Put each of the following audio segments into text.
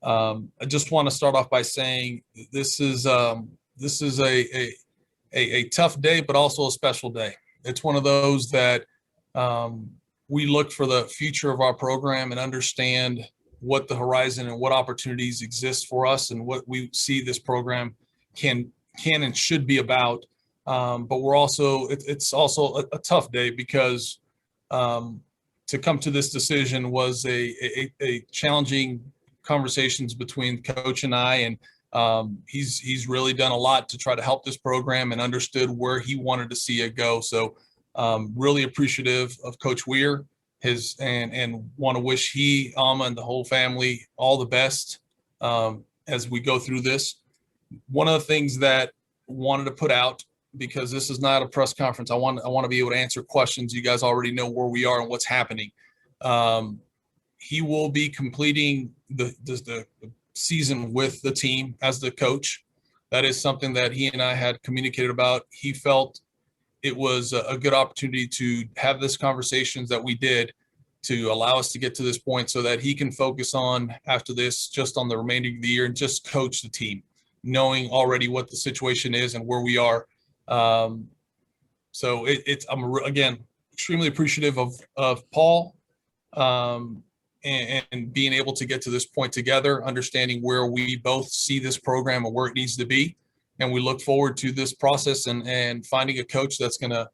I just want to start off by saying this is a tough day, but also a special day. It's one of those that we look for the future of our program and understand what the horizon and what opportunities exist for us and what we see this program can and should be about. But we're also, it's also a tough day because to come to this decision was a challenging conversations between coach and I, and he's really done a lot to try to help this program and understood where he wanted to see it go. So really appreciative of Coach Weir, and want to wish he, Alma, and the whole family all the best as we go through this. One of the things that wanted to put out, because this is not a press conference, I want to be able to answer questions. You guys already know where we are and what's happening. He will be completing the season with the team as the coach. That is something that he and I had communicated about. He felt it was a good opportunity to have this conversations that we did to allow us to get to this point so that he can focus on after this just on the remainder of the year and just coach the team, knowing already what the situation is and where we are. So I'm again extremely appreciative of Paul and being able to get to this point together, understanding where we both see this program and where it needs to be. And we look forward to this process and finding a coach that's going to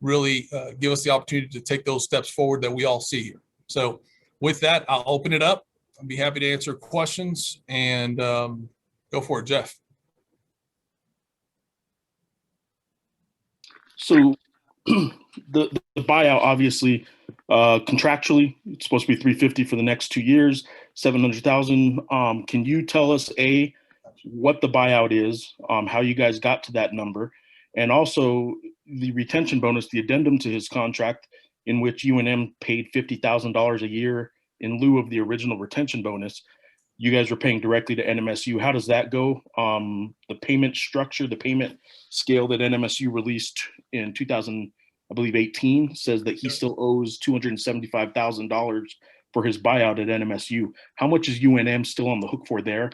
really give us the opportunity to take those steps forward that we all see here. So with that, I'll open it up. I'll be happy to answer questions and go for it, Jeff. So the buyout, obviously, contractually, it's supposed to be $350 for the next 2 years, $700,000. Can you tell us, A, what the buyout is, how you guys got to that number, and also the retention bonus, the addendum to his contract, in which UNM paid $50,000 a year in lieu of the original retention bonus? You guys were paying directly to NMSU. How does that go? The payment structure, the payment scale that NMSU released in 2018 says that he still owes $275,000 for his buyout at NMSU. How much is UNM still on the hook for there?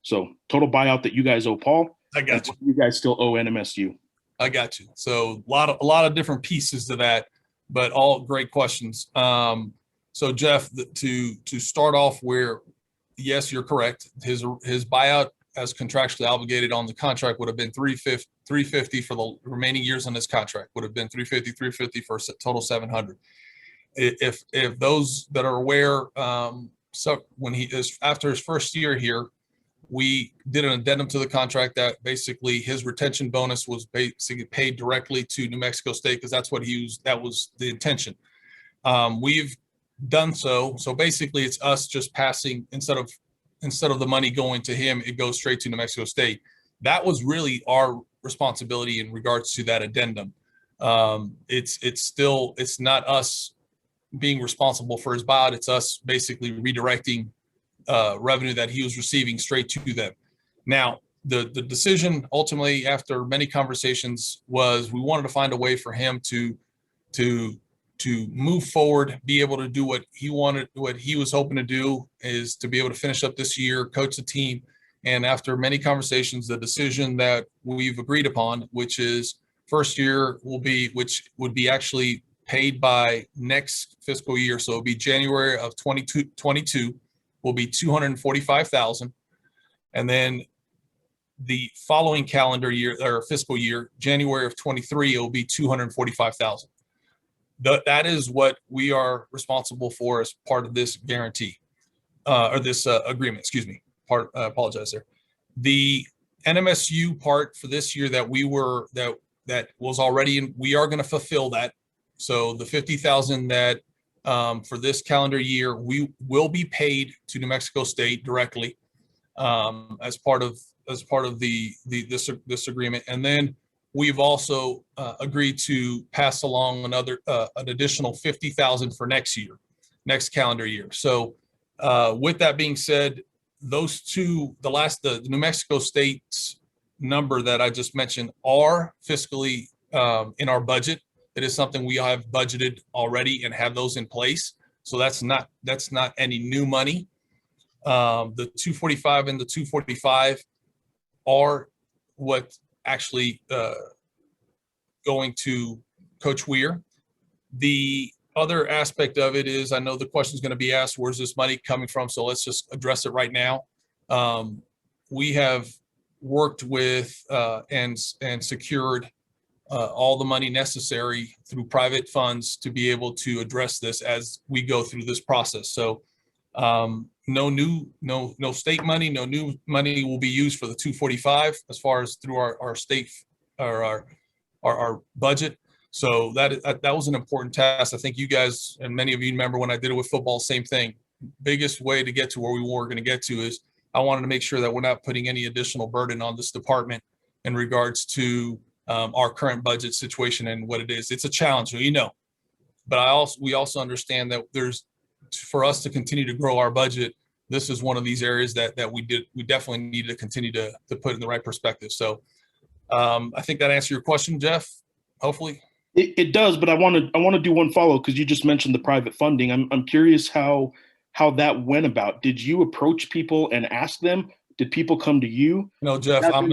So total buyout that you guys owe Paul. I got you. You guys still owe NMSU. I got you. So a lot of different pieces to that, but all great questions. So Jeff, to start off where, yes, you're correct. His buyout as contractually obligated on the contract would have been $350 for the remaining years on this contract, would have been $350 for a total $700. If those that are aware, so when he is after his first year here, we did an addendum to the contract that basically his retention bonus was basically paid directly to New Mexico State because that's what that was the intention. We've done so. So basically it's us just passing, instead of the money going to him, it goes straight to New Mexico State. That was really our responsibility in regards to that addendum. It's not us being responsible for his buyout. It's us basically redirecting revenue that he was receiving straight to them. Now, the decision ultimately, after many conversations, was we wanted to find a way for him to move forward, be able to do what he wanted, what he was hoping to do, is to be able to finish up this year, coach the team. And after many conversations, the decision that we've agreed upon, which is first year which would be actually paid by next fiscal year. So it'll be January of 2022 will be $245,000. And then the following calendar year or fiscal year, January of 23, it will be $245,000. That is what we are responsible for as part of this guarantee or this agreement, excuse me. Apologize there. The NMSU part for this year that that was already in, we are going to fulfill that. So the $50,000 that for this calendar year, we will be paid to New Mexico State directly as part of this agreement. And then we've also agreed to pass along an additional $50,000 for next calendar year. So with that being said, those two, the New Mexico State's number that I just mentioned are fiscally in our budget. It is something we have budgeted already and have those in place. So that's not any new money. The 245 and the 245 are what actually going to Coach Weir. The other aspect of it is, I know the question is going to be asked, where's this money coming from? So let's just address it right now. We have worked with and secured all the money necessary through private funds to be able to address this as we go through this process. So no state money, no new money will be used for the 245 as far as through our state or our budget. So that was an important task. I think you guys and many of you remember when I did it with football, same thing. Biggest way to get to where we were going to get to is I wanted to make sure that we're not putting any additional burden on this department in regards to our current budget situation and what it is. It's a challenge, but we also understand that for us to continue to grow our budget, this is one of these areas that we definitely need to continue to put in the right perspective. So I think that answered your question, Jeff, hopefully. It does, but I want to do one follow because you just mentioned the private funding. I'm curious how that went about. Did you approach people and ask them? Did people come to you? No, Jeff. I'm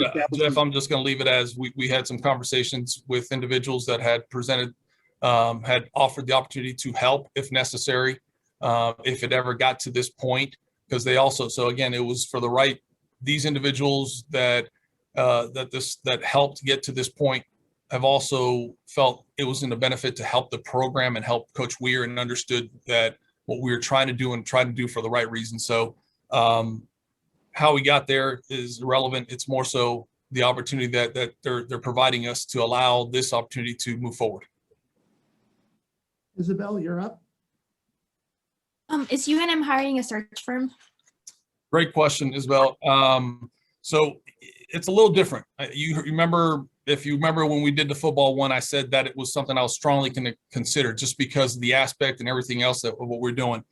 just going to leave it as we had some conversations with individuals that had presented, had offered the opportunity to help if necessary, if it ever got to this point, because they also. So again, it was for these individuals that helped get to this point have also felt it was in the benefit to help the program and help Coach Weir, and understood that what we were trying to do for the right reason. So how we got there is irrelevant. It's more so the opportunity that they're providing us to allow this opportunity to move forward. Isabel, you're up. Is UNM hiring a search firm? Great question, Isabel. So it's a little different. If you remember when we did the football one, I said that it was something I was strongly going to consider just because of the aspect and everything else of what we're doing.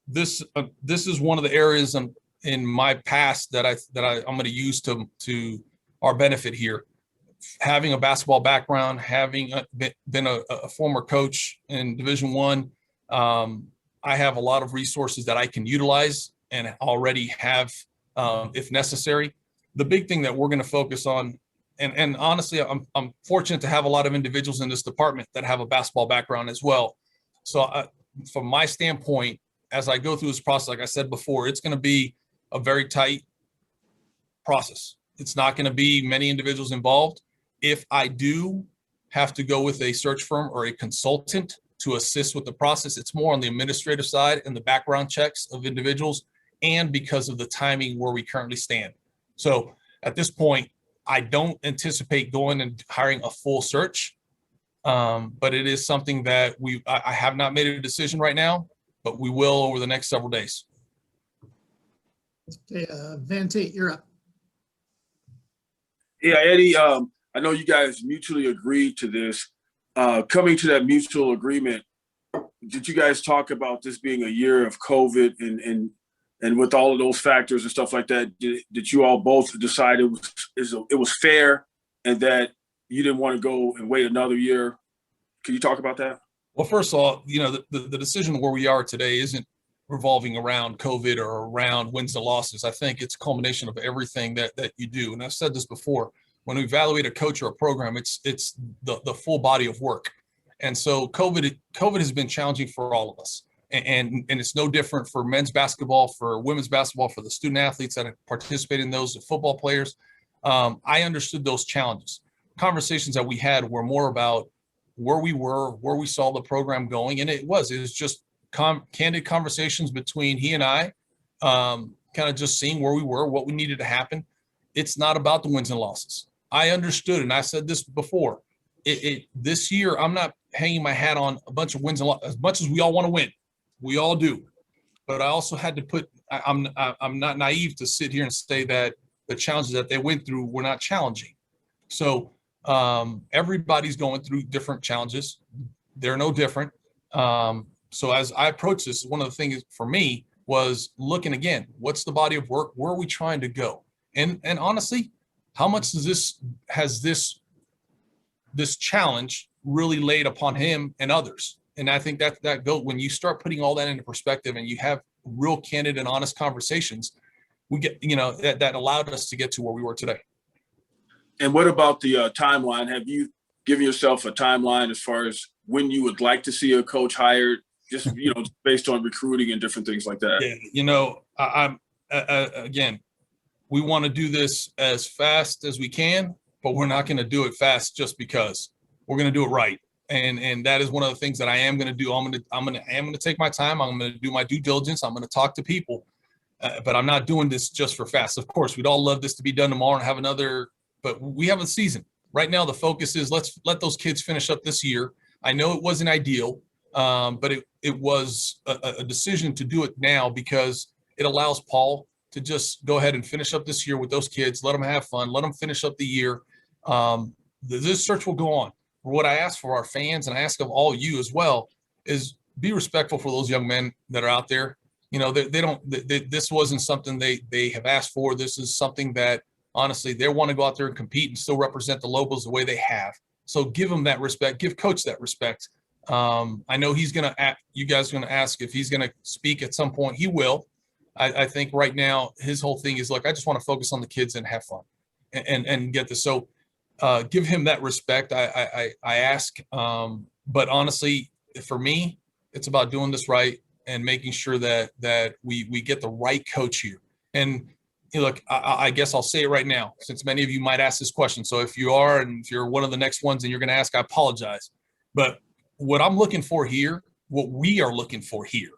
This is one of the areas in my past that I'm going to use to our benefit here. Having a basketball background, having been a former coach in Division I, I have a lot of resources that I can utilize and already have if necessary. The big thing that we're going to focus on, and honestly, I'm fortunate to have a lot of individuals in this department that have a basketball background as well. So from my standpoint, as I go through this process, like I said before, it's going to be a very tight process. It's not going to be many individuals involved. If I do have to go with a search firm or a consultant to assist with the process, it's more on the administrative side and the background checks of individuals, and because of the timing where we currently stand. So at this point, I don't anticipate going and hiring a full search, but it is something that I have not made a decision right now, but we will over the next several days. Okay, Van Tate, you're up. Yeah, Eddie, I know you guys mutually agreed to this. Coming to that mutual agreement, did you guys talk about this being a year of COVID and with all of those factors and stuff like that, did you all both decide it was fair and that you didn't want to go and wait another year? Can you talk about that? Well, first of all, the decision where we are today isn't revolving around COVID or around wins and losses. I think it's a culmination of everything that you do. And I've said this before, when we evaluate a coach or a program, it's the full body of work. And so COVID has been challenging for all of us. And it's no different for men's basketball, for women's basketball, for the student athletes that participate in those, the football players. I understood those challenges. Conversations that we had were more about where we were, where we saw the program going. And it was just candid conversations between he and I, kind of just seeing where we were, what we needed to happen. It's not about the wins and losses. I understood, and I said this before, this year, I'm not hanging my hat on a bunch of wins and losses, as much as we all want to win. We all do. But I also had to I'm not naive to sit here and say that the challenges that they went through were not challenging. So everybody's going through different challenges. They're no different. So as I approach this, one of the things for me was looking again, what's the body of work? Where are we trying to go? And honestly, how much has this challenge really laid upon him and others? And I think that when you start putting all that into perspective and you have real candid and honest conversations, we get, that allowed us to get to where we were today. And what about the timeline? Have you given yourself a timeline as far as when you would like to see a coach hired, just, based on recruiting and different things like that? Yeah, I'm again, we want to do this as fast as we can, but we're not going to do it fast just because. We're going to do it right. And that is one of the things that I am going to do. I'm going to take my time. I'm going to do my due diligence. I'm going to talk to people, but I'm not doing this just for fast. Of course, we'd all love this to be done tomorrow and have another, but we have a season right now. The focus is let's let those kids finish up this year. I know it wasn't ideal, but it was a decision to do it now because it allows Paul to just go ahead and finish up this year with those kids, let them have fun, let them finish up the year. This search will go on. What I ask for our fans, and I ask of all you as well, is be respectful for those young men that are out there. This wasn't something they have asked for. This is something that honestly, they want to go out there and compete and still represent the Lobos the way they have. So give them that respect, give coach that respect. I know he's going to, you guys are going to ask if he's going to speak at some point. He will. I think right now his whole thing is, look, I just want to focus on the kids and have fun and get this. So give him that respect. I ask, but honestly, for me, it's about doing this right and making sure that we get the right coach here. And look, I guess I'll say it right now, since many of you might ask this question. So if you are, and if you're one of the next ones and you're going to ask, I apologize. But what I'm looking for here, what we are looking for here,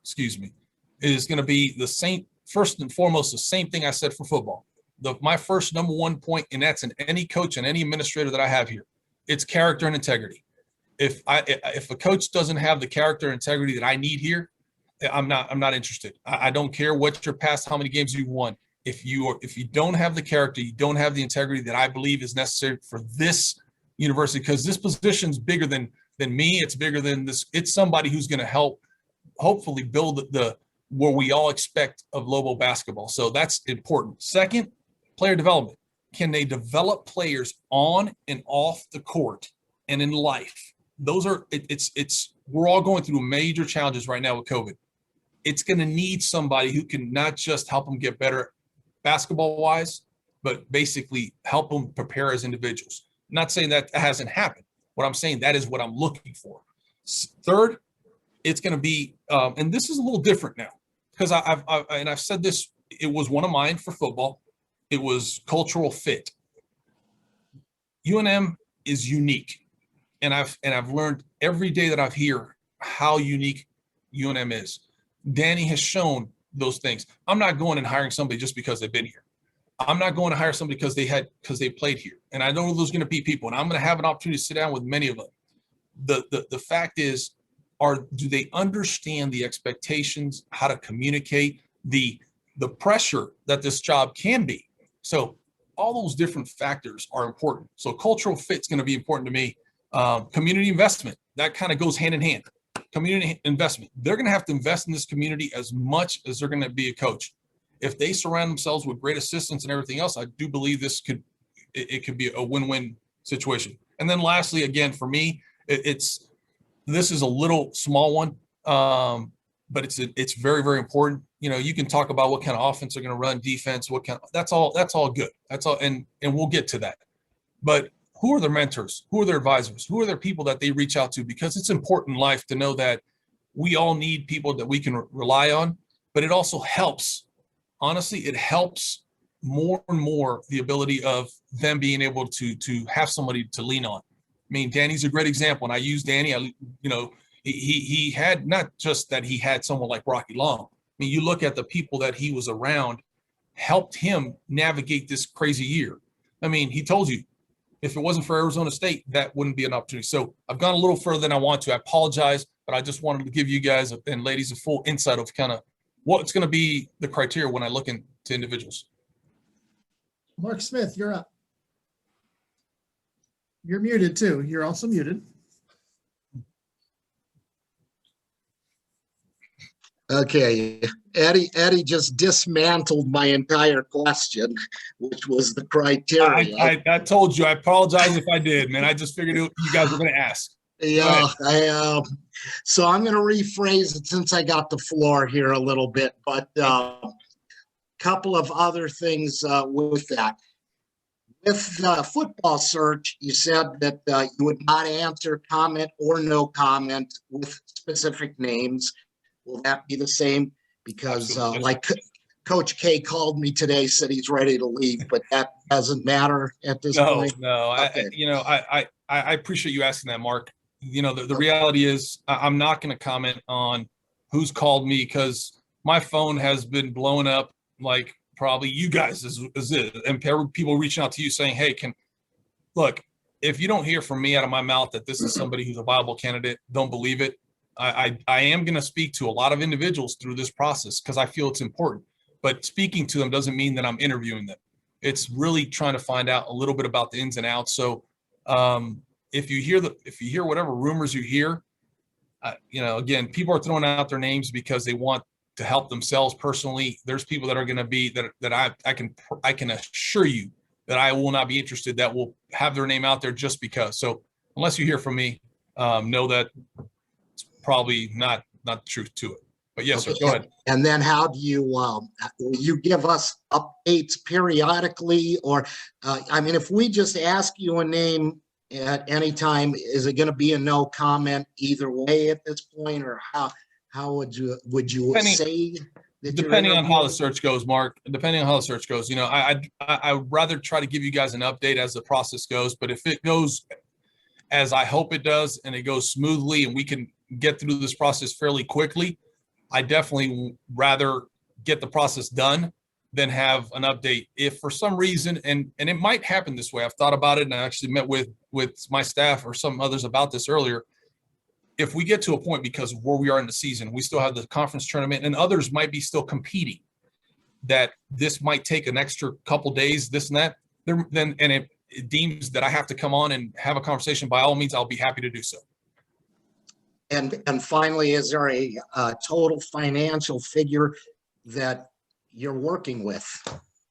is going to be the same, first and foremost, the same thing I said for football. My first number one point, and that's in any coach and any administrator that I have here, it's character and integrity. If a coach doesn't have the character and integrity that I need here, I'm not interested. I don't care what your past, how many games you've won. If you don't have the character, you don't have the integrity that I believe is necessary for this university, because this position's bigger than me. It's bigger than this. It's somebody who's going to help hopefully build the where we all expect of Lobo basketball. So that's important. Second, player development. Can they develop players on and off the court and in life? Those are we're all going through major challenges right now with COVID. It's going to need somebody who can not just help them get better basketball wise, but basically help them prepare as individuals. I'm not saying that hasn't happened. What I'm saying, that is what I'm looking for. Third, it's going to be, and this is a little different now, because I've said this, it was one of mine for football. It was cultural fit. UNM is unique. And I've learned every day that I've here how unique UNM is. Danny has shown those things. I'm not going and hiring somebody just because they've been here. I'm not going to hire somebody because they played here. And I know there's going to be people, and I'm going to have an opportunity to sit down with many of them. The fact is, do they understand the expectations, how to communicate, the pressure that this job can be? So all those different factors are important. So cultural fit is going to be important to me. Community investment, that kind of goes hand in hand. Community investment. They're going to have to invest in this community as much as they're going to be a coach. If they surround themselves with great assistants and everything else, I do believe this could be a win-win situation. And then lastly, again, for me, this is a little small one, but it's very, very important. You can talk about what kind of offense they're going to run, defense, that's all good. That's all. And we'll get to that. But who are their mentors? Who are their advisors? Who are their people that they reach out to? Because it's important in life to know that we all need people that we can rely on, but it also helps. Honestly, it helps more and more the ability of them being able to have somebody to lean on. I mean, Danny's a great example, and I use Danny. He had not just that he had someone like Rocky Long. I mean, you look at the people that he was around, helped him navigate this crazy year. I mean, he told you, if it wasn't for Arizona State, that wouldn't be an opportunity. So I've gone a little further than I want to. I apologize, but I just wanted to give you guys and ladies a full insight of kind of what's going to be the criteria when I look into individuals. Mark Smith, you're up. You're muted too. You're also muted. Okay, Eddie just dismantled my entire question, which was the criteria. I told you. I apologize if I did, man. I just figured you guys were going to ask. Yeah, So I'm going to rephrase it since I got the floor here a little bit, but couple of other things with that. With the football search, you said that you would not answer comment or no comment with specific names. Will that be the same? Because like Coach K called me today, said he's ready to leave, but that doesn't matter at this point. No. Okay. I appreciate you asking that, Mark. The reality is I'm not going to comment on who's called me because my phone has been blowing up like probably you guys is it, and people reaching out to you saying, hey, look, if you don't hear from me out of my mouth that this is somebody who's a viable candidate, don't believe it. I am going to speak to a lot of individuals through this process because I feel it's important, but speaking to them doesn't mean that I'm interviewing them. It's really trying to find out a little bit about the ins and outs. So if you hear whatever rumors you hear, again, people are throwing out their names because they want to help themselves personally. There's people that are going to be that I can assure you that I will not be interested, that will have their name out there just because. So unless you hear from me, know that it's probably not the truth to it. But yes, sir, go ahead. And then how do you, will you give us updates periodically? Or, if we just ask you a name at any time, is it going to be a no comment either way at this point? Or how would you say that depending on how the search goes, Mark, depending on how the search goes, I'd rather try to give you guys an update as the process goes, but if it goes as I hope it does and it goes smoothly and we can get through this process fairly quickly, I definitely rather get the process done than have an update. If for some reason, and it might happen this way, I've thought about it and I actually met with my staff or some others about this earlier. If we get to a point because of where we are in the season, we still have the conference tournament and others might be still competing, that this might take an extra couple days, this and that, then it deems that I have to come on and have a conversation, by all means, I'll be happy to do so. And finally, is there a total financial figure that you're working with?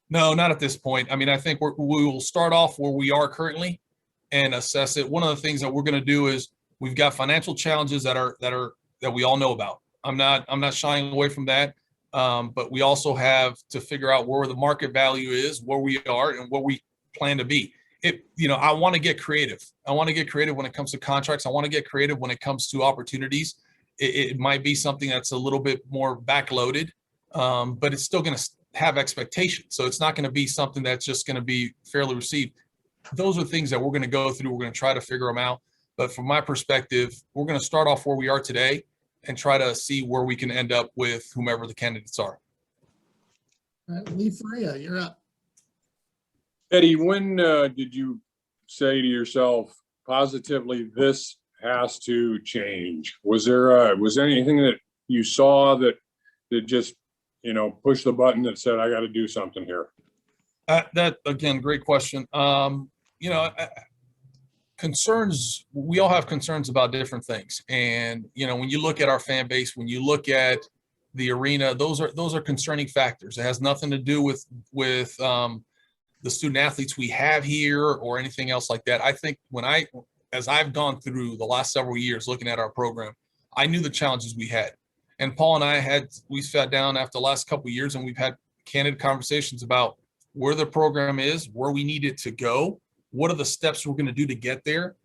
No, not at this point. I think we will start off where we are currently and assess it. One of the things that we're going to do is we've got financial challenges that we all know about. I'm not shying away from that. But we also have to figure out where the market value is, where we are, and where we plan to be. I want to get creative. I want to get creative when it comes to contracts. I want to get creative when it comes to opportunities. It might be something that's a little bit more backloaded, but it's still going to have expectations. So it's not going to be something that's just going to be fairly received. Those are things that we're going to go through. We're going to try to figure them out. But from my perspective, we're going to start off where we are today and try to see where we can end up with whomever the candidates are. All right, Lee Faria, you're up. Eddie, when did you say to yourself, positively, this has to change? Was there anything that you saw that just, pushed the button that said, I got to do something here? That again, great question. Concerns, we all have concerns about different things. And, when you look at our fan base, when you look at the arena, those are concerning factors. It has nothing to do with the student athletes we have here or anything else like that. I think as I've gone through the last several years looking at our program, I knew the challenges we had. And Paul and we sat down after the last couple of years and we've had candid conversations about where the program is, where we need it to go, what are the steps we're going to do to get there.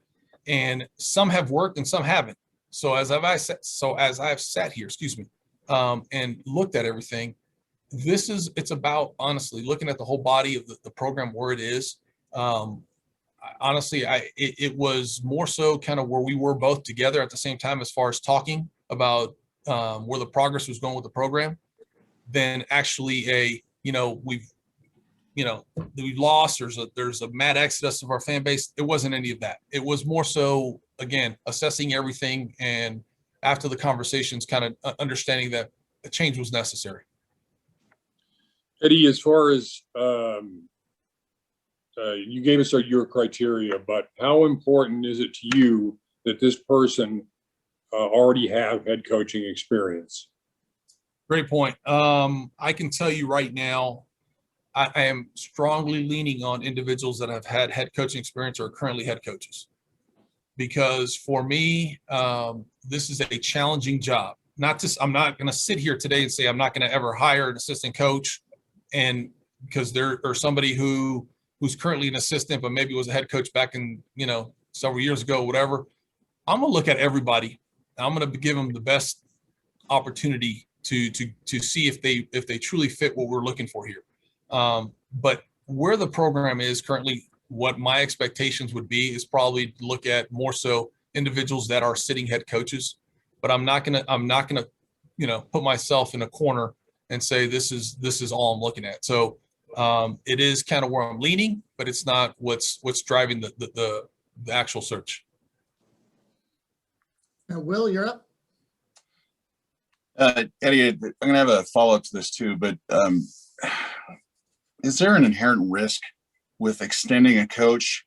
And some have worked and some haven't. So as I've sat here, and looked at everything, it's about honestly looking at the whole body of the program where it is. Honestly, it was more so kind of where we were both together at the same time as far as talking about where the progress was going with the program, than actually we've lost. There's a mad exodus of our fan base. It wasn't any of that. It was more so, again, assessing everything and after the conversations, kind of understanding that a change was necessary. Eddie, as far as you gave us your criteria, but how important is it to you that this person already have head coaching experience? Great point. I can tell you right now, I am strongly leaning on individuals that have had head coaching experience or are currently head coaches. because for me, this is a challenging job. I'm not going to sit here today and say I'm not going to ever hire an assistant coach, and because there or somebody who's currently an assistant but maybe was a head coach back in several years ago, whatever. I'm going to look at everybody. I'm going to give them the best opportunity to see if they truly fit what we're looking for here. But where the program is currently, what my expectations would be is probably look at more so individuals that are sitting head coaches. But I'm not gonna put myself in a corner and say this is all I'm looking at. So it is kind of where I'm leaning, but it's not what's driving the actual search. Will, you're up. Eddie, I'm going to have a follow-up to this too, but is there an inherent risk with extending a coach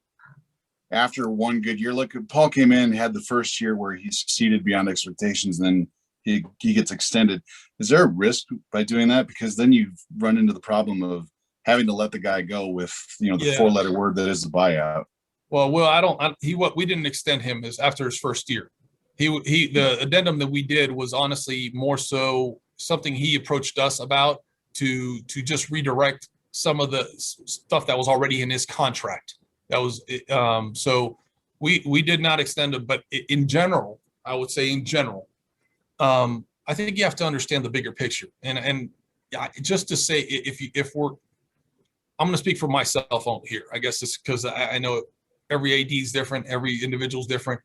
after one good year? Look, Paul came in, had the first year where he succeeded beyond expectations, then he gets extended. Is there a risk by doing that? Because then you run into the problem of having to let the guy go with the four-letter word that is the buyout. Well, we didn't extend him after his first year. The addendum that we did was honestly more so something he approached us about to just redirect some of the stuff that was already in his contract. That was so we did not extend it, but in general, I would say I think you have to understand the bigger picture. And just to say, I'm going to speak for myself on here. I guess it's because I know every AD is different, every individual is different.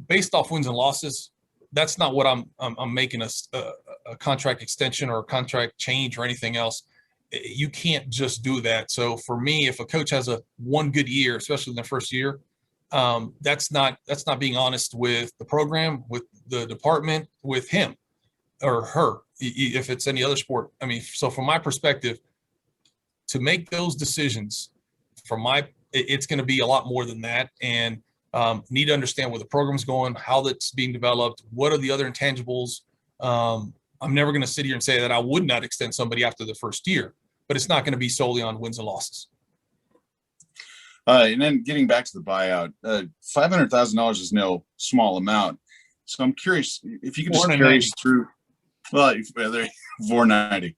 Based off wins and losses, that's not what I'm making a contract extension or a contract change or anything else. You can't just do that. So for me, if a coach has one good year, especially in their first year, that's not being honest with the program, with the department, with him or her, if it's any other sport. I mean, so from my perspective, to make those decisions, it's going to be a lot more than that, and need to understand where the program's going, how that's being developed, what are the other intangibles. I'm never going to sit here and say that I would not extend somebody after the first year, but it's not going to be solely on wins and losses. And then getting back to the buyout, $500,000 is no small amount. So I'm curious if you could just carry us through. Well, 490.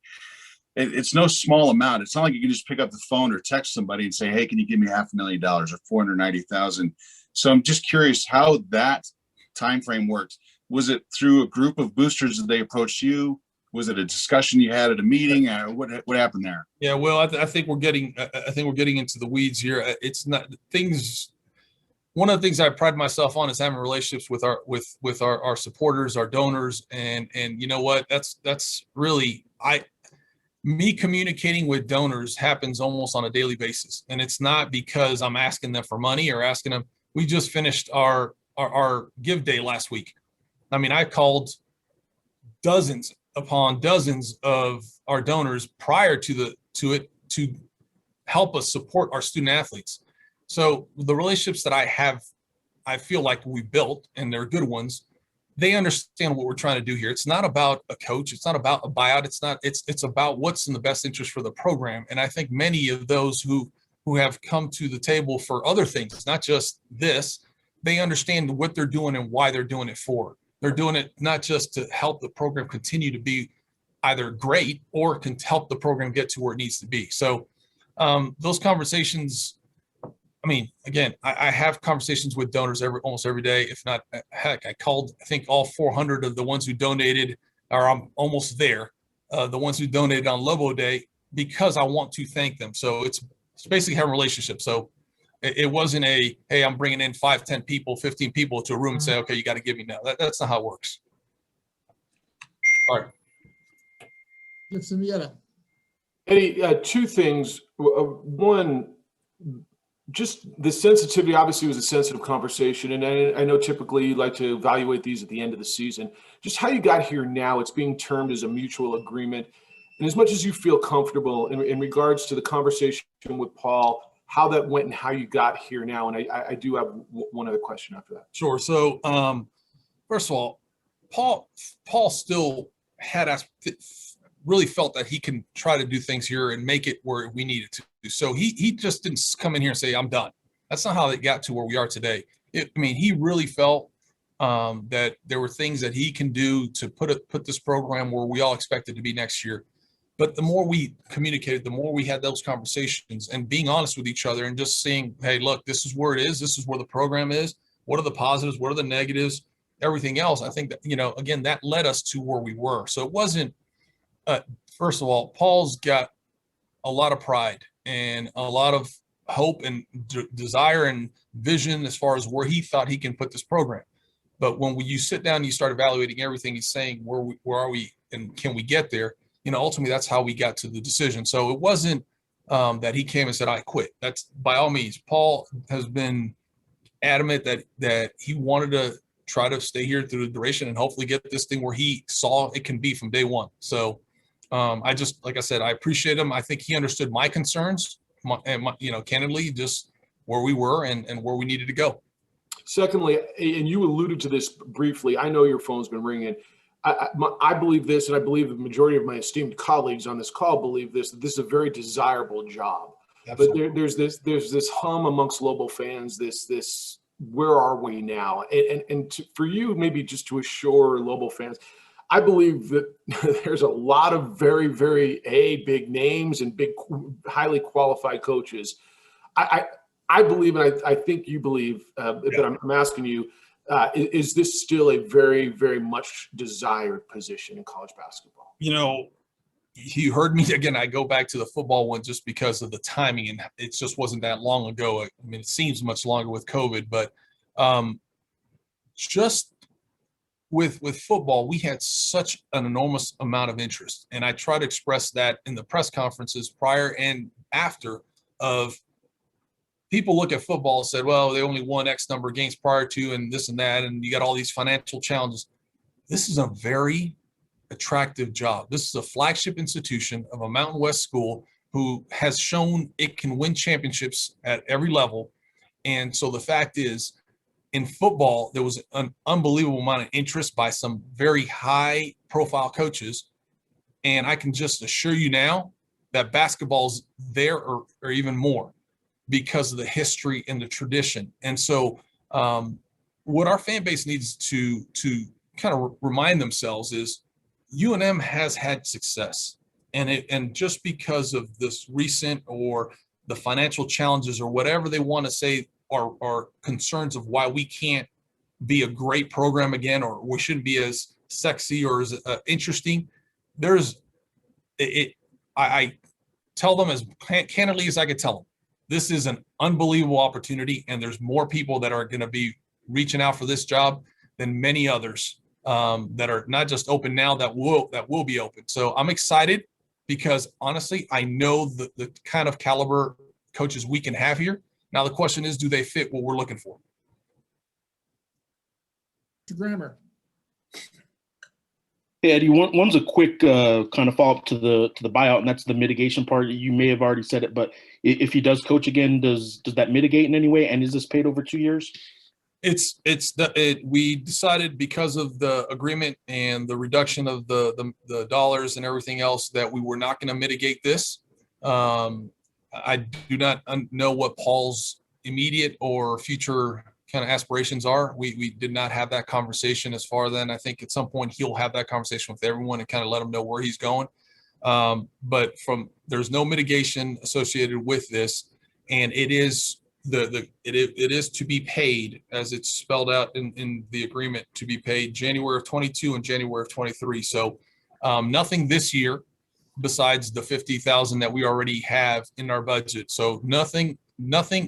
It's no small amount. It's not like you can just pick up the phone or text somebody and say, "Hey, can you give me $500,000 or 490,000?" So I'm just curious how that time frame worked. Was it through a group of boosters that they approached you? Was it a discussion you had at a meeting? What happened there? Yeah, well, I think we're getting into the weeds here. It's not things. One of the things I pride myself on is having relationships with our supporters, our donors, and you know what? That's really me communicating with donors happens almost on a daily basis, and it's not because I'm asking them for money or asking them. We just finished our give day last week. I mean, I called dozens upon dozens of our donors prior to it to help us support our student athletes. So the relationships that I have, I feel like we built, and they're good ones. They understand what we're trying to do here. It's not about a coach. It's not about a buyout. It's about what's in the best interest for the program. And I think many of those who have come to the table for other things, not just this, they understand what they're doing and why they're doing it for. They're doing it not just to help the program continue to be either great or can help the program get to where it needs to be. So those conversations, I mean, again, I have conversations with donors almost every day. If not, heck, I called, I think all 400 of the ones who donated, or I'm almost there, the ones who donated on Lobo Day, because I want to thank them. So it's basically having a relationship. So it wasn't hey, I'm bringing in 5, 10 people, 15 people to a room and say, okay, you got to give me now. That's not how it works. All right. Gibson Vieta. Eddie, two things. One, just the sensitivity obviously was a sensitive conversation. And I know typically you like to evaluate these at the end of the season. Just how you got here now, it's being termed as a mutual agreement. And as much as you feel comfortable in regards to the conversation with Paul, how that went and how you got here now. And I do have one other question after that. Sure. So first of all, Paul still really felt that he can try to do things here and make it where we needed to. So he just didn't come in here and say, I'm done. That's not how it got to where we are today. I mean, he really felt that there were things that he can do to put this program where we all expect it to be next year. But the more we communicated, the more we had those conversations and being honest with each other and just saying, hey, look, this is where it is. This is where the program is. What are the positives? What are the negatives? Everything else. I think that, again, that led us to where we were. So it wasn't, first of all, Paul's got a lot of pride and a lot of hope and desire and vision as far as where he thought he can put this program. But when you sit down and you start evaluating everything he's saying, where are we and can we get there? Ultimately, that's how we got to the decision. So it wasn't that he came and said, I quit. That's by all means. Paul has been adamant that he wanted to try to stay here through the duration and hopefully get this thing where he saw it can be from day one. So like I said, I appreciate him. I think he understood my concerns, candidly, just where we were and where we needed to go. Secondly, and you alluded to this briefly, I know your phone's been ringing. I believe this, and I believe the majority of my esteemed colleagues on this call believe this, that this is a very desirable job. Absolutely. But there's this hum amongst Lobo fans, this where are we now? For you, maybe just to assure Lobo fans, I believe that there's a lot of very, very big names and big, highly qualified coaches. I believe, and I think you believe, but I'm asking you, is this still a very, very much desired position in college basketball? You heard me again. I go back to the football one just because of the timing, and it just wasn't that long ago. I mean, it seems much longer with COVID, but just with football, we had such an enormous amount of interest, and I try to express that in the press conferences prior and after of. People look at football and said, well, they only won X number of games prior to and this and that, and you got all these financial challenges. This is a very attractive job. This is a flagship institution of a Mountain West school who has shown it can win championships at every level. And so the fact is, in football, there was an unbelievable amount of interest by some very high-profile coaches. And I can just assure you now that basketball's there or even more, because of the history and the tradition. And so what our fan base needs to kind of remind themselves is UNM has had success. And just because of this recent or the financial challenges or whatever they want to say are concerns of why we can't be a great program again, or we shouldn't be as sexy or as interesting, I tell them as candidly as I could tell them, this is an unbelievable opportunity, and there's more people that are going to be reaching out for this job than many others that are not just open now, that will be open. So I'm excited because honestly, I know the kind of caliber coaches we can have here. Now the question is, do they fit what we're looking for? Grammer. Hey, Eddie, one's a quick kind of follow-up to the buyout, and that's the mitigation part. You may have already said it, but if he does coach again, does that mitigate in any way? And is this paid over 2 years? We decided because of the agreement and the reduction of the dollars and everything else that we were not going to mitigate this. I do not know what Paul's immediate or future kind of aspirations are. We did not have that conversation as far then. I think at some point he'll have that conversation with everyone and kind of let them know where he's going. But there's no mitigation associated with this, and it is it is to be paid as it's spelled out in the agreement, to be paid January of 22 and January of 23. So nothing this year besides the $50,000 that we already have in our budget. So nothing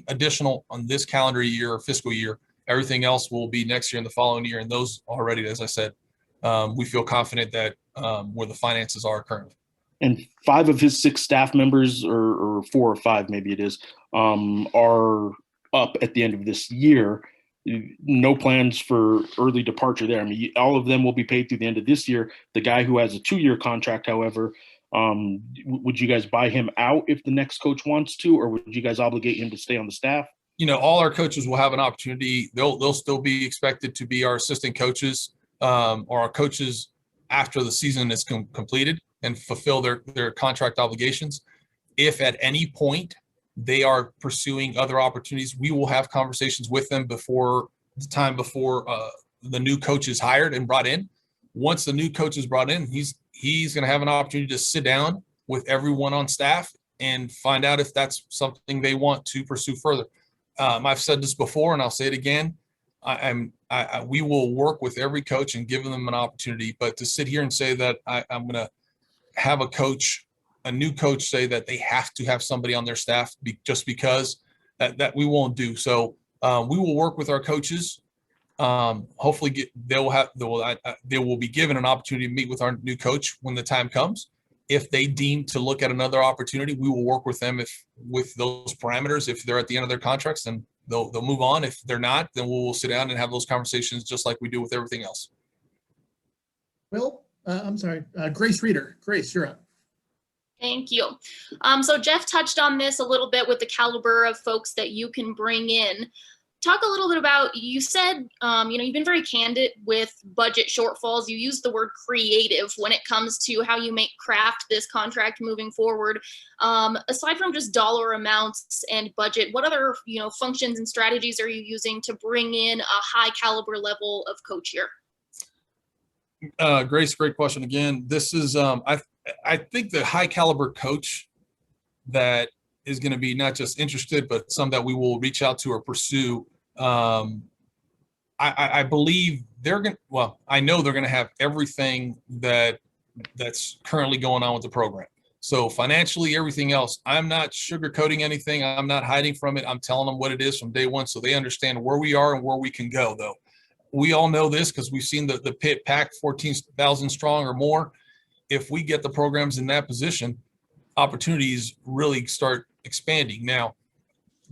additional on this calendar year or fiscal year. Everything else will be next year and the following year. And those already, as I said, we feel confident that where the finances are currently. And 5 of his 6 staff members, or 4 or 5, maybe it is, are up at the end of this year. No plans for early departure there. I mean, all of them will be paid through the end of this year. The guy who has a 2-year contract, however, would you guys buy him out if the next coach wants to, or would you guys obligate him to stay on the staff? All our coaches will have an opportunity. They'll still be expected to be our assistant coaches or our coaches after the season is completed and fulfill their contract obligations. If at any point they are pursuing other opportunities, we will have conversations with them before the new coach is hired and brought in. Once the new coach is brought in, he's going to have an opportunity to sit down with everyone on staff and find out if that's something they want to pursue further. I've said this before, and I'll say it again. We will work with every coach and give them an opportunity. But to sit here and say that I'm going to have a new coach say that they have to have somebody on their staff just because that we won't do. So we will work with our coaches. Hopefully they will be given an opportunity to meet with our new coach when the time comes. If they deem to look at another opportunity, we will work with them with those parameters. If they're at the end of their contracts, then they'll move on. If they're not, then we'll sit down and have those conversations just like we do with everything else. Grace Reeder. Grace, you're up. Thank you. So Jeff touched on this a little bit with the caliber of folks that you can bring in. Talk a little bit about, you said, you've been very candid with budget shortfalls. You used the word creative when it comes to how you may craft this contract moving forward. Aside from just dollar amounts and budget, what other, functions and strategies are you using to bring in a high caliber level of coach here? Grace, great question. Again, this is, I think the high caliber coach that is going to be not just interested, but some that we will reach out to or pursue. I believe I know they're going to have everything that's currently going on with the program. So financially, everything else, I'm not sugarcoating anything. I'm not hiding from it. I'm telling them what it is from day one, so they understand where we are and where we can go, though. We all know this because we've seen the pit packed 14,000 strong or more. If we get the programs in that position, opportunities really start expanding. Now,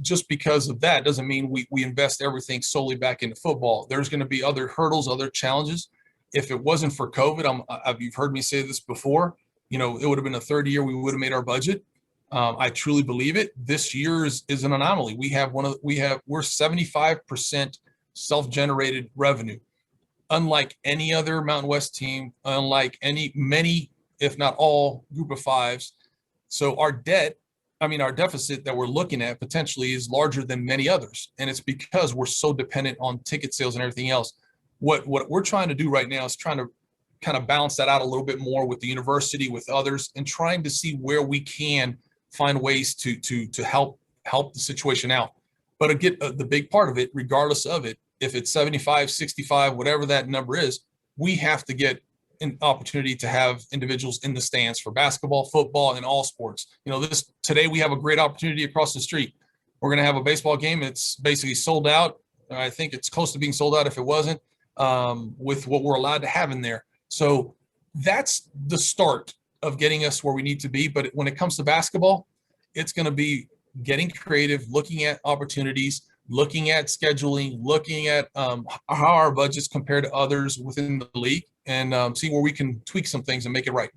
just because of that doesn't mean we invest everything solely back into football. There's going to be other hurdles, other challenges. If it wasn't for COVID, you've heard me say this before, it would have been a third year we would have made our budget. I truly believe it. This year is an anomaly. We're 75% self-generated revenue. Unlike any other Mountain West team, unlike many, if not all, group of fives. So our deficit that we're looking at potentially is larger than many others. And it's because we're so dependent on ticket sales and everything else. What we're trying to do right now is trying to kind of balance that out a little bit more with the university, with others, and trying to see where we can find ways to help the situation out. But again, the big part of it, regardless of it, if it's 75, 65, whatever that number is, we have to get an opportunity to have individuals in the stands for basketball, football, and all sports. Today we have a great opportunity across the street. We're going to have a baseball game. It's basically sold out. I think it's close to being sold out if it wasn't, with what we're allowed to have in there. So that's the start of getting us where we need to be. But when it comes to basketball, it's going to be getting creative, looking at opportunities, looking at scheduling, looking at how our budgets compare to others within the league, and see where we can tweak some things and make it right.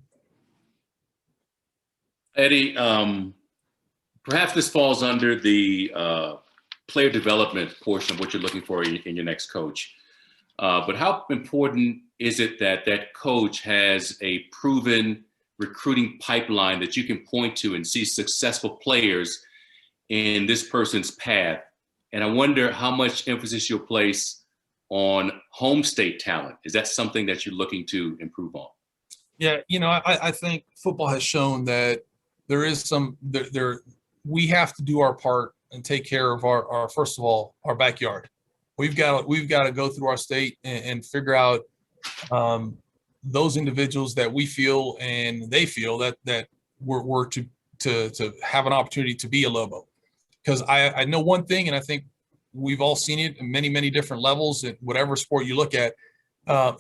Eddie, perhaps this falls under the player development portion of what you're looking for in your next coach. But how important is it that that coach has a proven recruiting pipeline that you can point to and see successful players in this person's path? And I wonder how much emphasis you'll place on home state talent. Is that something that you're looking to improve on? Yeah, I think football has shown that there is we have to do our part and take care of our first of all, our backyard. We've got to go through our state and figure out those individuals that we feel and they feel that we're to have an opportunity to be a Lobo. Because I know one thing, and I think we've all seen it in many, many different levels in whatever sport you look at.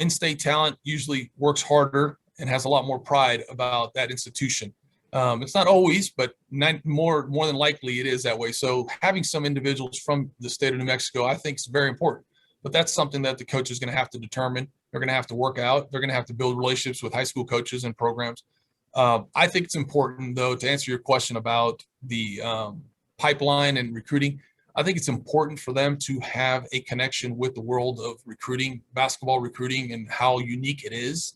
In-state talent usually works harder and has a lot more pride about that institution. It's not always, but more than likely it is that way. So having some individuals from the state of New Mexico, I think is very important. But that's something that the coach is going to have to determine. They're going to have to work out. They're going to have to build relationships with high school coaches and programs. I think it's important, though, to answer your question about the pipeline and recruiting. I think it's important for them to have a connection with the world of recruiting, basketball recruiting, and how unique it is.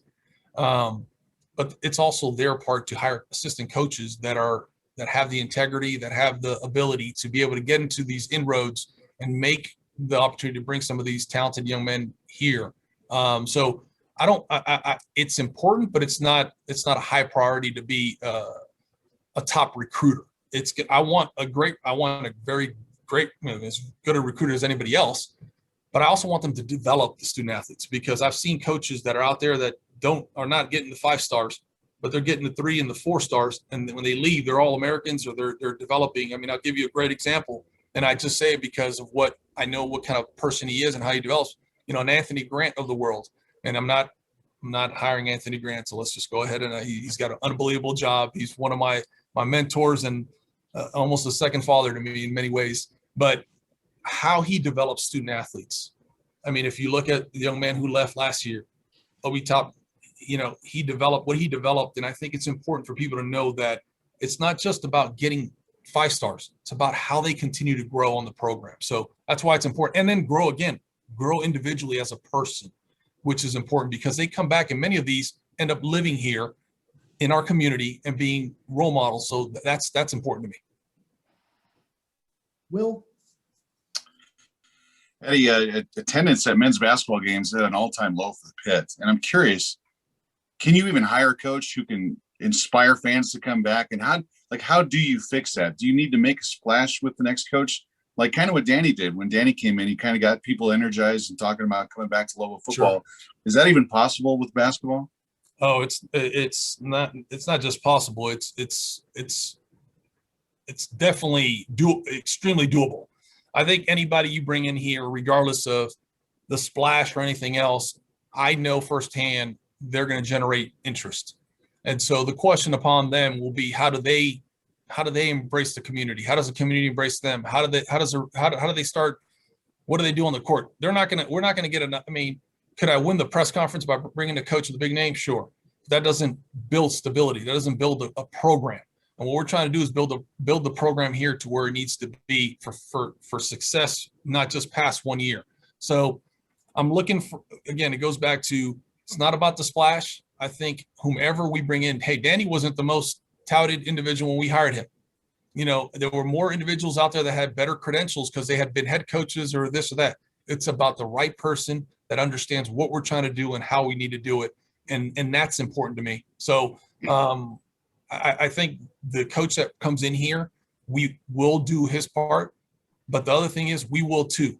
But it's also their part to hire assistant coaches that are that have the integrity, that have the ability to be able to get into these inroads and make the opportunity to bring some of these talented young men here. So I don't, it's important, but it's not a high priority to be a top recruiter. I want a very great, as good a recruiter as anybody else, but I also want them to develop the student athletes, because I've seen coaches that are out there that are not getting the 5 stars, but they're getting the 3 and the 4 stars. And when they leave, they're all Americans, or they're developing. I mean, I'll give you a great example. And I just say it because of what I know, what kind of person he is and how he develops, an Anthony Grant of the world. And I'm not hiring Anthony Grant. So let's just go ahead, and he's got an unbelievable job. He's one of my mentors, and almost a second father to me in many ways. But how he develops student athletes. I mean, if you look at the young man who left last year, Obi Top, he developed what he developed. And I think it's important for people to know that it's not just about getting 5 stars. It's about how they continue to grow on the program. So that's why it's important. And then grow individually as a person, which is important, because they come back, and many of these end up living here in our community and being role models. So that's important to me. Will? Eddie, attendance at men's basketball games is at an all-time low for the Pit. And I'm curious, can you even hire a coach who can inspire fans to come back? And how do you fix that? Do you need to make a splash with the next coach? Like kind of what Danny did when Danny came in, he kind of got people energized and talking about coming back to level football. Sure. Is that even possible with basketball? Oh, it's not just possible. It's definitely extremely doable. I think anybody you bring in here, regardless of the splash or anything else, I know firsthand they're going to generate interest. And so the question upon them will be, how do they embrace the community? How does the community embrace them? How do they start? What do they do on the court? We're not going to get enough. I mean, could I win the press conference by bringing a coach with a big name? Sure. That doesn't build stability. That doesn't build a program. And what we're trying to do is build the program here to where it needs to be for success, not just past 1 year. So I'm looking for, again, it goes back to, it's not about the splash. I think whomever we bring in, hey, Danny wasn't the most touted individual when we hired him. There were more individuals out there that had better credentials because they had been head coaches or this or that. It's about the right person that understands what we're trying to do and how we need to do it. And that's important to me. So I think the coach that comes in here, we will do his part, but the other thing is we will too.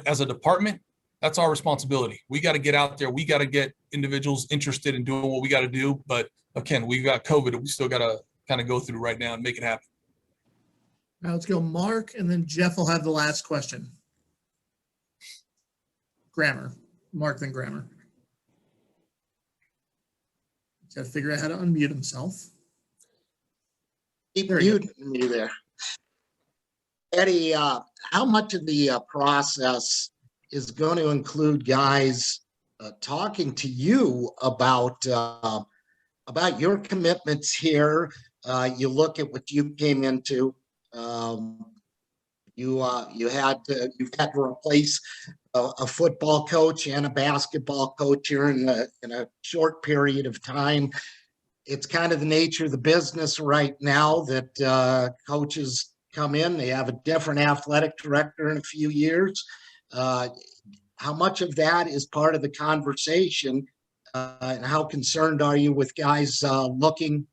As a department, that's our responsibility. We got to get out there. We got to get individuals interested in doing what we got to do. But again, we've got COVID. We still got to kind of go through right now and make it happen. Now let's go Mark, and then Jeff will have the last question. Grammar. Mark, then Grammar. He's got to figure out how to unmute himself. Keep muting me there. Eddie, how much of the process is going to include guys talking to you about your commitments here? You look at what you came into. You've had to replace a football coach and a basketball coach here in a short period of time. It's kind of the nature of the business right now that coaches come in, they have a different athletic director in a few years. How much of that is part of the conversation, and how concerned are you with guys looking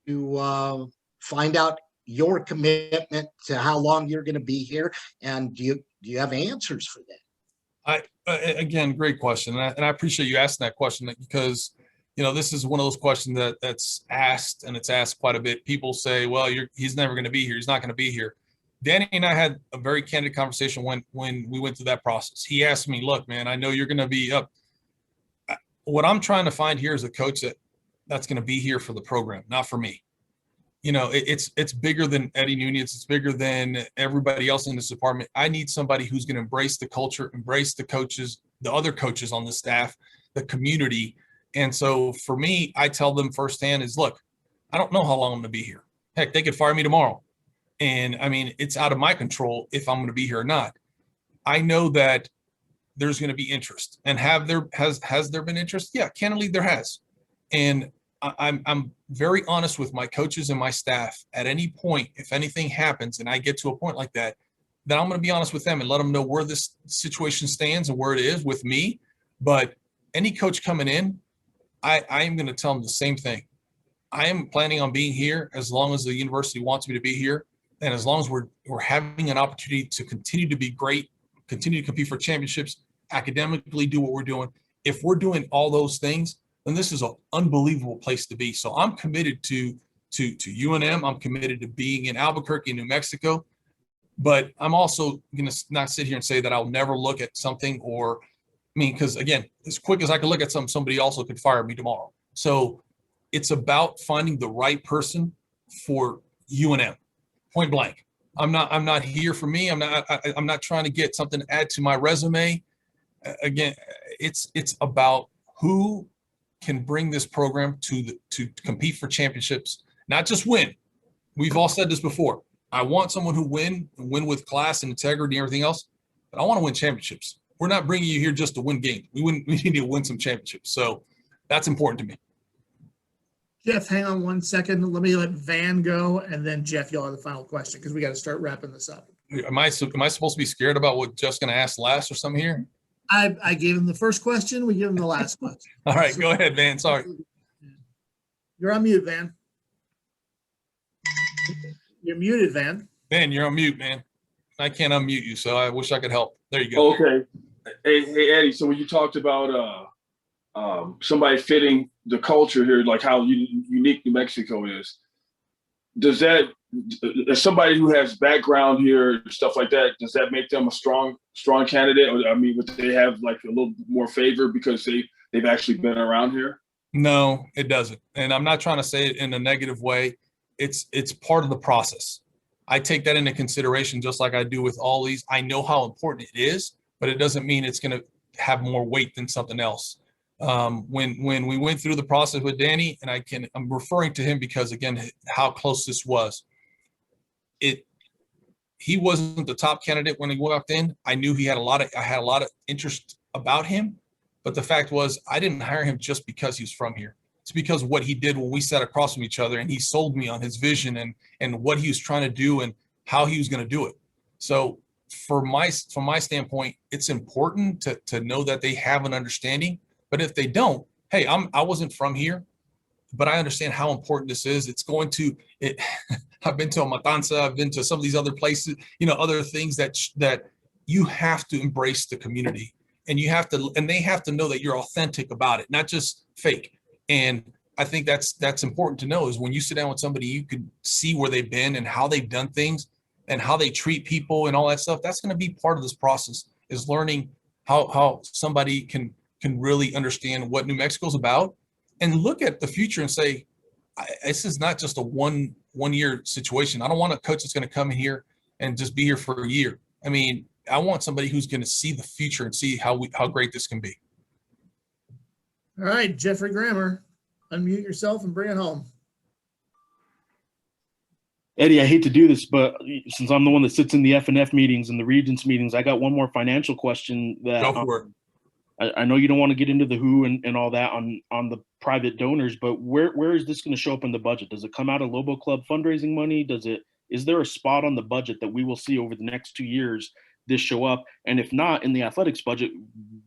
to find out your commitment to how long you're going to be here, and do you have answers for that? Again, great question, and I appreciate you asking that question, because this is one of those questions that's asked, and it's asked quite a bit. People say, well, he's never going to be here. He's not going to be here. Danny and I had a very candid conversation when we went through that process. He asked me, look, man, I know you're going to be up. What I'm trying to find here is a coach that's going to be here for the program, not for me. It's bigger than Eddie Nunez. It's bigger than everybody else in this department. I need somebody who's going to embrace the culture, embrace the coaches, the other coaches on the staff, the community. And so for me, I tell them firsthand is, look, I don't know how long I'm going to be here. Heck, they could fire me tomorrow. And I mean, it's out of my control if I'm going to be here or not. I know that there's going to be interest, and has there been interest? Yeah, candidly, there has. And I'm very honest with my coaches and my staff at any point. If anything happens and I get to a point like that, then I'm going to be honest with them and let them know where this situation stands and where it is with me. But any coach coming in, I am going to tell them the same thing. I am planning on being here as long as the university wants me to be here. And as long as we're having an opportunity to continue to be great, continue to compete for championships, academically do what we're doing. If we're doing all those things, then this is an unbelievable place to be. So I'm committed to UNM. I'm committed to being in Albuquerque, New Mexico. But I'm also going to not sit here and say that I'll never look at something, or, I mean, because again, as quick as I could look at something, somebody also could fire me tomorrow. So it's about finding the right person for UNM, point blank. I'm not here for me. I'm not trying to get something to add to my resume. Again, it's about who can bring this program to compete for championships, not just win. We've all said this before. I want someone who win with class and integrity and everything else, but I want to win championships. We're not bringing you here just to win games. We need to win some championships. So that's important to me. Jeff, hang on 1 second. Let me let Van go, and then Jeff, you'll have the final question because we got to start wrapping this up. Am I supposed to be scared about what Jeff's going to ask last or something here? I gave him the first question. We give him the last question. All right, go ahead, Van. Sorry. You're on mute, Van. You're muted, Van. Van, you're on mute, man. I can't unmute you, so I wish I could help. There you go. Okay. Hey, Eddie. So when you talked about somebody fitting the culture here, like how unique New Mexico is, does that, as somebody who has background here and stuff like that, does that make them a strong candidate? Or, I mean, would they have like a little more favor because they've actually been around here? No, it doesn't. And I'm not trying to say it in a negative way. It's part of the process. I take that into consideration just like I do with all these. I know how important it is, but it doesn't mean it's going to have more weight than something else. When we went through the process with Danny, and I'm referring to him because, again, how close this was. He wasn't the top candidate when he walked in. I knew I had a lot of interest about him, but the fact was I didn't hire him just because he was from here. It's because of what he did when we sat across from each other, and he sold me on his vision and what he was trying to do and how he was going to do it. So from my standpoint, it's important to know that they have an understanding. But if they don't, hey, I wasn't from here, but I understand how important this is. I've been to a Matanza, I've been to some of these other places, other things that you have to embrace the community, and they have to know that you're authentic about it, not just fake. And I think that's important to know, is when you sit down with somebody, you can see where they've been and how they've done things and how they treat people and all that stuff. That's going to be part of this process, is learning how somebody can really understand what New Mexico's about and look at the future and say, this is not just a one year situation. I don't want a coach that's going to come in here and just be here for a year. I mean, I want somebody who's going to see the future and see how great this can be. All right, Jeffrey Grammer, unmute yourself and bring it home. Eddie, I hate to do this, but since I'm the one that sits in the F&F meetings and the Regents meetings, I got one more financial question that Go for it. I know you don't want to get into the who and all that on the private donors, but where is this going to show up in the budget? Does it come out of Lobo Club fundraising money? Is there a spot on the budget that we will see over the next 2 years this show up? And if not, in the athletics budget,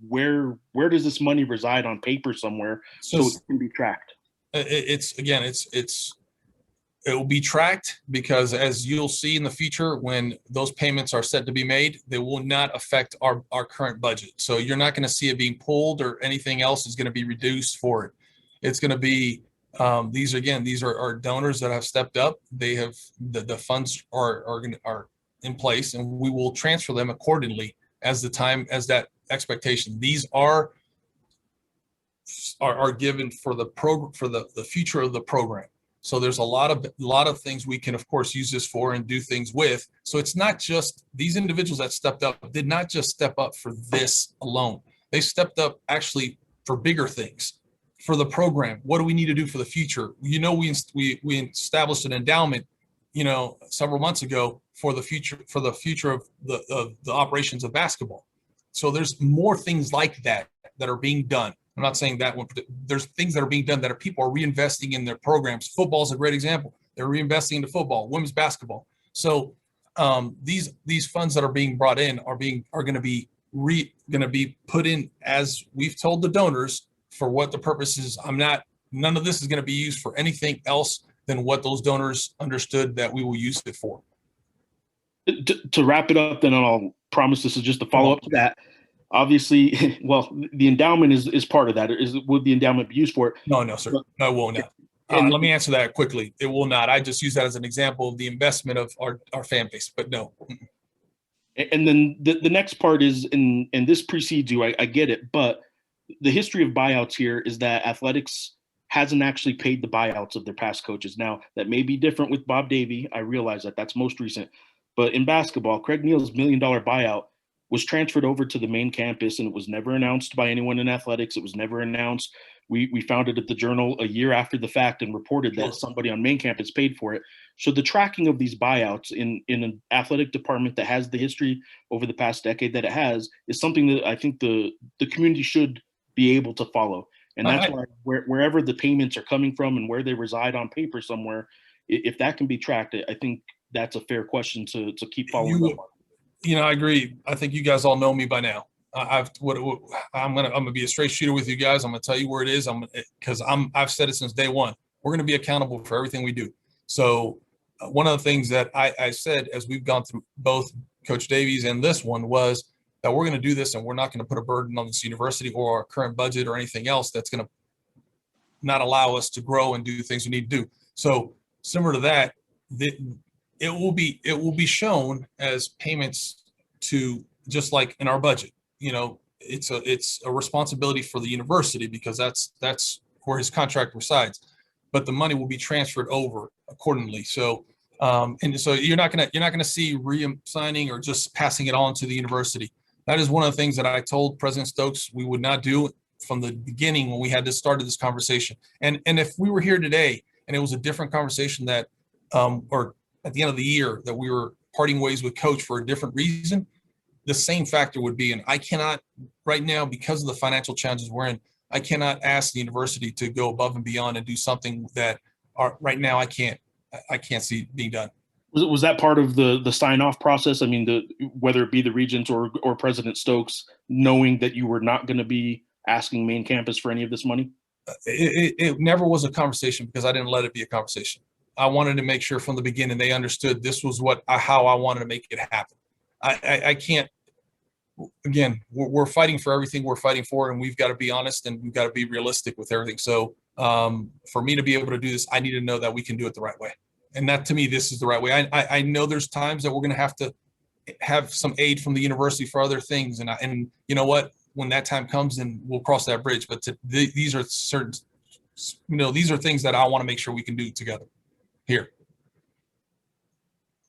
where does this money reside on paper somewhere so it can be tracked? It will be tracked, because as you'll see in the future, when those payments are set to be made, they will not affect our current budget. So you're not going to see it being pulled, or anything else is going to be reduced for it. It's going to be, these are donors that have stepped up. They have, the funds are in place, and we will transfer them accordingly as that expectation. These are given for the future of the program. So there's a lot of things we can, of course, use this for and do things with. So it's not just these individuals that stepped up did not just step up for this alone. They stepped up actually for bigger things, for the program. What do we need to do for the future? We established an endowment, several months ago for the future of the operations of basketball. So there's more things like that are being done. I'm not saying that one. There's things that are being done that people are reinvesting in their programs. Football is a great example. They're reinvesting into football, women's basketball. So these funds that are being brought in are going to be put in, as we've told the donors, for what the purpose is. None of this is going to be used for anything else than what those donors understood that we will use it for. To wrap it up, then I'll promise this is just a follow up to that. Obviously, well, the endowment is part of that. Would the endowment be used for it? No, sir. No, it will not. Let me answer that quickly. It will not. I just use that as an example of the investment of our fan base, but no. And then the next part is, and this precedes you, I get it, but the history of buyouts here is that athletics hasn't actually paid the buyouts of their past coaches. Now, that may be different with Bob Davie. I realize that that's most recent. But in basketball, Craig Neal's $1 million buyout was transferred over to the main campus, and it was never announced by anyone in athletics. It was never announced. We found it at the Journal a year after the fact and reported that somebody on main campus paid for it. So the tracking of these buyouts in an athletic department that has the history over the past decade that it has is something that I think the community should be able to follow. And that's why wherever the payments are coming from and where they reside on paper somewhere, if that can be tracked, I think that's a fair question to keep following up on. I agree. I think you guys all know me by now. I'm gonna be a straight shooter with you guys. I'm gonna tell you where it is. I've said it since day one. We're gonna be accountable for everything we do. So one of the things that I said as we've gone through both Coach Davies and this one was that we're gonna do this, and we're not gonna put a burden on this university or our current budget or anything else that's gonna not allow us to grow and do things we need to do. So similar to that, it will be shown as payments to, just like in our budget. It's a responsibility for the university because that's where his contract resides, but the money will be transferred over accordingly. So and so you're not gonna see re-signing or just passing it on to the university. That is one of the things that I told President Stokes we would not do from the beginning when we had started this conversation. And if we were here today and it was a different conversation that or at the end of the year that we were parting ways with Coach for a different reason, the same factor would be, and I cannot right now, because of the financial challenges we're in, I cannot ask the university to go above and beyond and do something that right now I can't see being done. Was that part of the sign-off process? I mean, whether it be the regents or President Stokes, knowing that you were not going to be asking main campus for any of this money? It never was a conversation because I didn't let it be a conversation. I wanted to make sure from the beginning they understood this was how I wanted to make it happen. I can't. Again, we're fighting for everything we're fighting for, and we've got to be honest and we've got to be realistic with everything. So for me to be able to do this, I need to know that we can do it the right way. And that, to me, this is the right way. I know there's times that we're going to have some aid from the university for other things. And you know what, when that time comes, then we'll cross that bridge. But these are these are things that I want to make sure we can do together here.